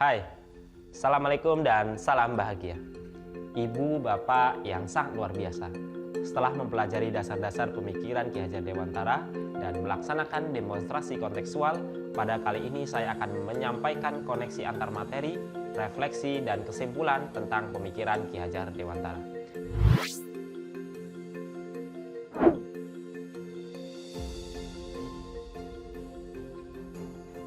Hai, Assalamualaikum dan salam bahagia. Ibu, bapak yang sangat luar biasa. Setelah mempelajari dasar-dasar pemikiran Ki Hajar Dewantara dan melaksanakan demonstrasi kontekstual, pada kali ini saya akan menyampaikan koneksi antar materi, refleksi, dan kesimpulan tentang pemikiran Ki Hajar Dewantara.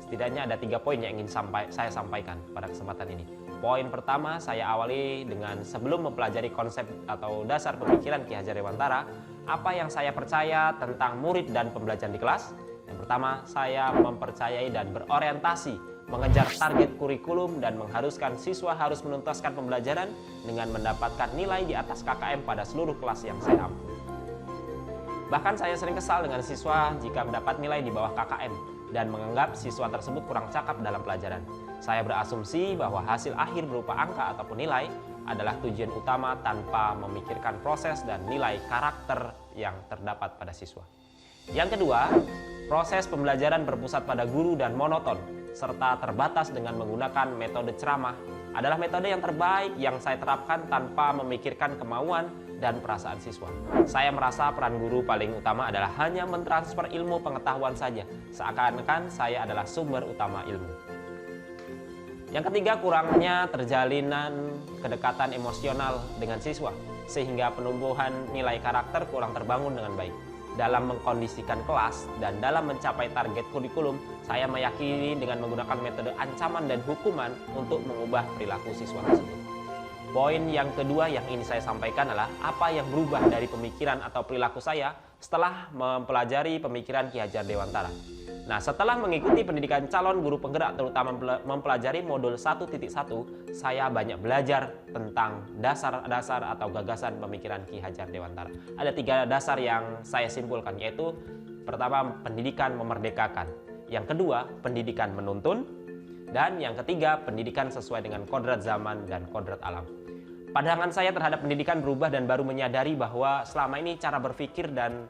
Setidaknya ada 3 poin yang ingin saya sampaikan pada kesempatan ini. Poin pertama, saya awali dengan sebelum mempelajari konsep atau dasar pemikiran Ki Hajar Dewantara, apa yang saya percaya tentang murid dan pembelajaran di kelas. Yang pertama, saya mempercayai dan berorientasi mengejar target kurikulum dan mengharuskan siswa harus menuntaskan pembelajaran dengan mendapatkan nilai di atas KKM pada seluruh kelas yang saya ampu. Bahkan saya sering kesal dengan siswa jika mendapat nilai di bawah KKM dan menganggap siswa tersebut kurang cakap dalam pelajaran. Saya berasumsi bahwa hasil akhir berupa angka ataupun nilai adalah tujuan utama tanpa memikirkan proses dan nilai karakter yang terdapat pada siswa. Yang kedua, proses pembelajaran berpusat pada guru dan monoton, serta terbatas dengan menggunakan metode ceramah adalah metode yang terbaik yang saya terapkan tanpa memikirkan kemauan dan perasaan siswa. Saya merasa peran guru paling utama adalah hanya mentransfer ilmu pengetahuan saja, seakan-akan saya adalah sumber utama ilmu. Yang ketiga, kurangnya terjalinan kedekatan emosional dengan siswa, sehingga penumbuhan nilai karakter kurang terbangun dengan baik. Dalam mengkondisikan kelas dan dalam mencapai target kurikulum, saya meyakini dengan menggunakan metode ancaman dan hukuman untuk mengubah perilaku siswa tersebut. Poin yang kedua yang ingin saya sampaikan adalah apa yang berubah dari pemikiran atau perilaku saya setelah mempelajari pemikiran Ki Hajar Dewantara. Nah, setelah mengikuti pendidikan calon guru penggerak, terutama mempelajari modul 1.1, saya banyak belajar tentang dasar-dasar atau gagasan pemikiran Ki Hajar Dewantara. Ada 3 dasar yang saya simpulkan, yaitu pertama, pendidikan memerdekakan. Yang kedua, pendidikan menuntun. Dan yang ketiga, pendidikan sesuai dengan kodrat zaman dan kodrat alam. Pandangan saya terhadap pendidikan berubah dan baru menyadari bahwa selama ini cara berpikir dan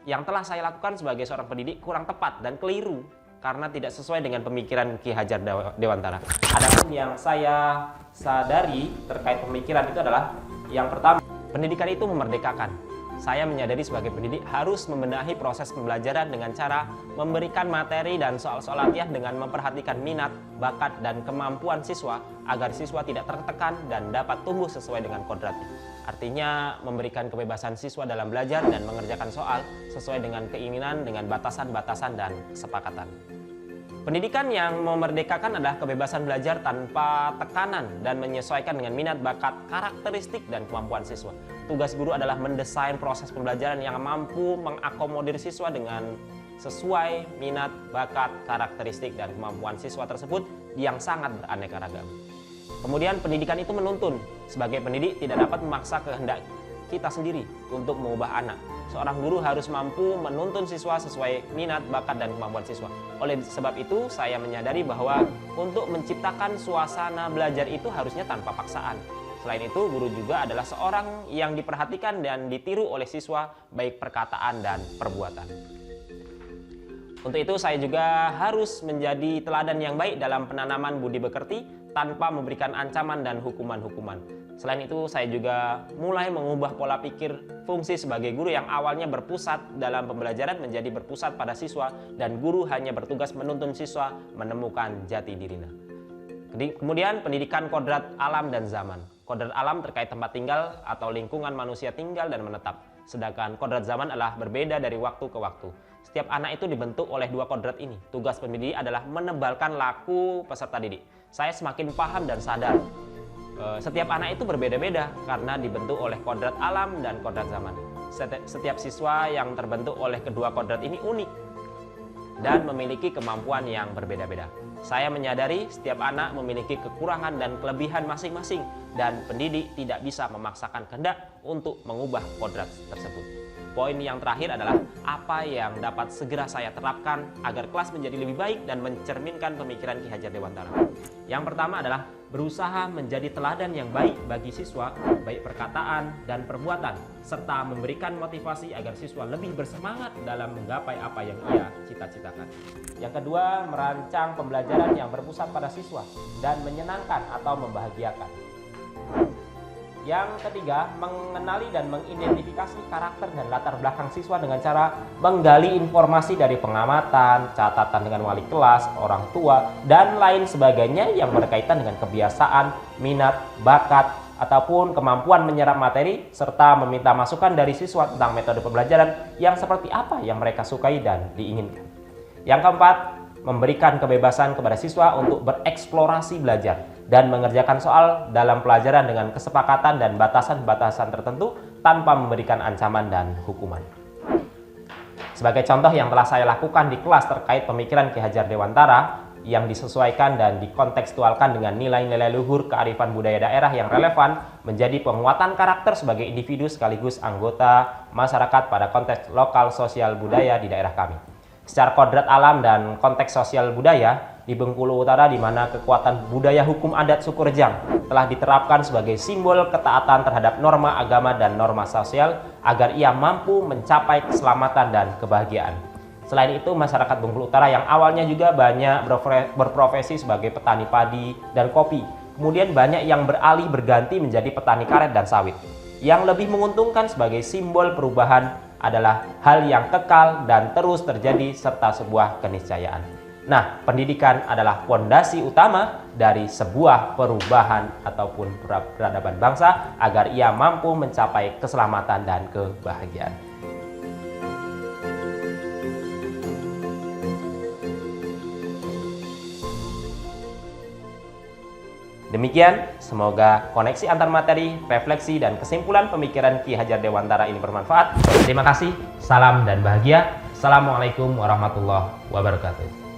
yang telah saya lakukan sebagai seorang pendidik kurang tepat dan keliru karena tidak sesuai dengan pemikiran Ki Hajar Dewantara. Adapun yang saya sadari terkait pemikiran itu adalah yang pertama, pendidikan itu memerdekakan. Saya menyadari sebagai pendidik harus membenahi proses pembelajaran dengan cara memberikan materi dan soal-soal latihan dengan memperhatikan minat, bakat, dan kemampuan siswa agar siswa tidak tertekan dan dapat tumbuh sesuai dengan kodratnya. Artinya memberikan kebebasan siswa dalam belajar dan mengerjakan soal sesuai dengan keinginan dengan batasan-batasan dan kesepakatan. Pendidikan yang memerdekakan adalah kebebasan belajar tanpa tekanan dan menyesuaikan dengan minat, bakat, karakteristik, dan kemampuan siswa. Tugas guru adalah mendesain proses pembelajaran yang mampu mengakomodir siswa dengan sesuai minat, bakat, karakteristik, dan kemampuan siswa tersebut yang sangat beraneka ragam. Kemudian pendidikan itu menuntun. Sebagai pendidik tidak dapat memaksa kehendak kita sendiri untuk mengubah anak. Seorang guru harus mampu menuntun siswa sesuai minat, bakat, dan kemampuan siswa. Oleh sebab itu, saya menyadari bahwa untuk menciptakan suasana belajar itu harusnya tanpa paksaan. Selain itu, guru juga adalah seorang yang diperhatikan dan ditiru oleh siswa, baik perkataan dan perbuatan. Untuk itu, saya juga harus menjadi teladan yang baik dalam penanaman budi pekerti tanpa memberikan ancaman dan hukuman-hukuman. Selain itu, saya juga mulai mengubah pola pikir fungsi sebagai guru yang awalnya berpusat dalam pembelajaran menjadi berpusat pada siswa, dan guru hanya bertugas menuntun siswa menemukan jati dirinya. Kemudian pendidikan kodrat alam dan zaman. Kodrat alam terkait tempat tinggal atau lingkungan manusia tinggal dan menetap. Sedangkan kodrat zaman adalah berbeda dari waktu ke waktu. Setiap anak itu dibentuk oleh 2 kodrat ini. Tugas pendidik adalah menebalkan laku peserta didik. Saya semakin paham dan sadar setiap anak itu berbeda-beda karena dibentuk oleh kodrat alam dan kodrat zaman. Setiap siswa yang terbentuk oleh kedua kodrat ini unik dan memiliki kemampuan yang berbeda-beda. Saya menyadari setiap anak memiliki kekurangan dan kelebihan masing-masing, dan pendidik tidak bisa memaksakan kehendak untuk mengubah kodrat tersebut. Poin yang terakhir adalah apa yang dapat segera saya terapkan agar kelas menjadi lebih baik dan mencerminkan pemikiran Ki Hajar Dewantara. Yang pertama adalah berusaha menjadi teladan yang baik bagi siswa, baik perkataan dan perbuatan, serta memberikan motivasi agar siswa lebih bersemangat dalam menggapai apa yang ia cita-citakan. Yang kedua, merancang pembelajaran yang berpusat pada siswa dan menyenangkan atau membahagiakan. Yang ketiga, mengenali dan mengidentifikasi karakter dan latar belakang siswa dengan cara menggali informasi dari pengamatan, catatan dengan wali kelas, orang tua, dan lain sebagainya yang berkaitan dengan kebiasaan, minat, bakat, ataupun kemampuan menyerap materi, serta meminta masukan dari siswa tentang metode pembelajaran yang seperti apa yang mereka sukai dan diinginkan. Yang keempat, memberikan kebebasan kepada siswa untuk bereksplorasi belajar dan mengerjakan soal dalam pelajaran dengan kesepakatan dan batasan-batasan tertentu tanpa memberikan ancaman dan hukuman. Sebagai contoh yang telah saya lakukan di kelas terkait pemikiran Ki Hajar Dewantara yang disesuaikan dan dikontekstualkan dengan nilai-nilai luhur kearifan budaya daerah yang relevan menjadi penguatan karakter sebagai individu sekaligus anggota masyarakat pada konteks lokal sosial budaya di daerah kami. Secara kodrat alam dan konteks sosial budaya di Bengkulu Utara, di mana kekuatan budaya hukum adat suku Rejang telah diterapkan sebagai simbol ketaatan terhadap norma agama dan norma sosial agar ia mampu mencapai keselamatan dan kebahagiaan. Selain itu, masyarakat Bengkulu Utara yang awalnya juga banyak berprofesi sebagai petani padi dan kopi, kemudian banyak yang beralih berganti menjadi petani karet dan sawit. Yang lebih menguntungkan sebagai simbol perubahan adalah hal yang kekal dan terus terjadi serta sebuah keniscayaan. Nah, pendidikan adalah fondasi utama dari sebuah perubahan ataupun peradaban bangsa agar ia mampu mencapai keselamatan dan kebahagiaan. Demikian, semoga koneksi antar materi, refleksi, dan kesimpulan pemikiran Ki Hajar Dewantara ini bermanfaat. Terima kasih, salam dan bahagia. Assalamualaikum warahmatullahi wabarakatuh.